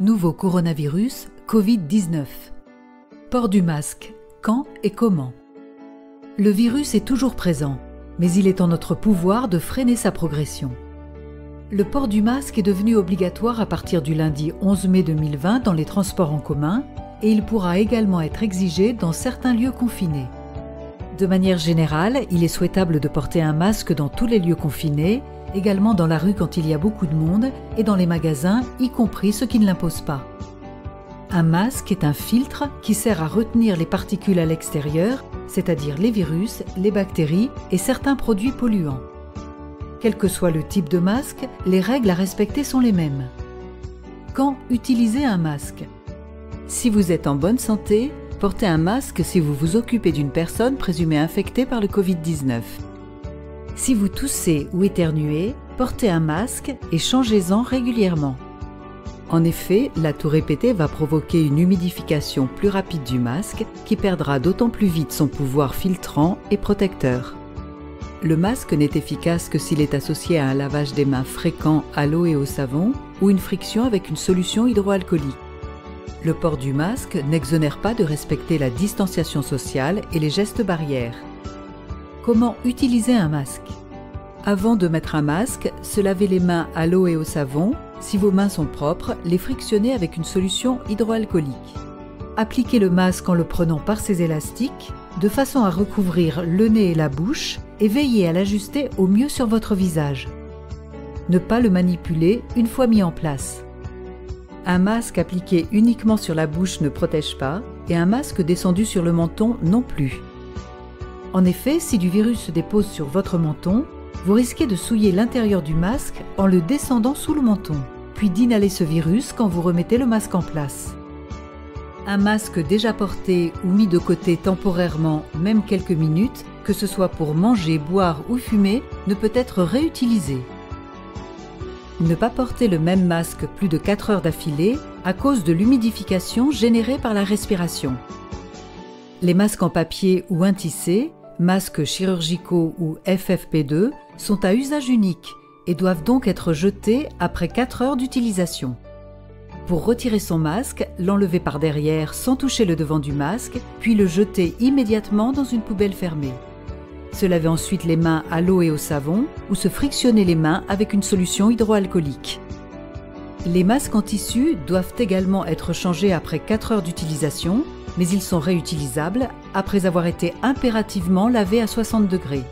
Nouveau coronavirus, Covid-19. Port du masque, quand et comment? Le virus est toujours présent, mais il est en notre pouvoir de freiner sa progression. Le port du masque est devenu obligatoire à partir du lundi 11 mai 2020 dans les transports en commun et il pourra également être exigé dans certains lieux confinés. De manière générale, il est souhaitable de porter un masque dans tous les lieux confinés, également dans la rue quand il y a beaucoup de monde et dans les magasins, y compris ceux qui ne l'imposent pas. Un masque est un filtre qui sert à retenir les particules à l'extérieur, c'est-à-dire les virus, les bactéries et certains produits polluants. Quel que soit le type de masque, les règles à respecter sont les mêmes. Quand utiliser un masque? Si vous êtes en bonne santé, portez un masque si vous vous occupez d'une personne présumée infectée par le Covid-19. Si vous toussez ou éternuez, portez un masque et changez-en régulièrement. En effet, la toux répétée va provoquer une humidification plus rapide du masque qui perdra d'autant plus vite son pouvoir filtrant et protecteur. Le masque n'est efficace que s'il est associé à un lavage des mains fréquent à l'eau et au savon ou une friction avec une solution hydroalcoolique. Le port du masque n'exonère pas de respecter la distanciation sociale et les gestes barrières. Comment utiliser un masque? Avant de mettre un masque, se laver les mains à l'eau et au savon. Si vos mains sont propres, les frictionner avec une solution hydroalcoolique. Appliquez le masque en le prenant par ses élastiques, de façon à recouvrir le nez et la bouche, et veillez à l'ajuster au mieux sur votre visage. Ne pas le manipuler une fois mis en place. Un masque appliqué uniquement sur la bouche ne protège pas, et un masque descendu sur le menton non plus. En effet, si du virus se dépose sur votre menton, vous risquez de souiller l'intérieur du masque en le descendant sous le menton, puis d'inhaler ce virus quand vous remettez le masque en place. Un masque déjà porté ou mis de côté temporairement, même quelques minutes, que ce soit pour manger, boire ou fumer, ne peut être réutilisé. Ne pas porter le même masque plus de 4 heures d'affilée à cause de l'humidification générée par la respiration. Les masques en papier ou intissés, masques chirurgicaux ou FFP2, sont à usage unique et doivent donc être jetés après 4 heures d'utilisation. Pour retirer son masque, l'enlever par derrière sans toucher le devant du masque, puis le jeter immédiatement dans une poubelle fermée. Se laver ensuite les mains à l'eau et au savon ou se frictionner les mains avec une solution hydroalcoolique. Les masques en tissu doivent également être changés après 4 heures d'utilisation, mais ils sont réutilisables après avoir été impérativement lavés à 60 degrés.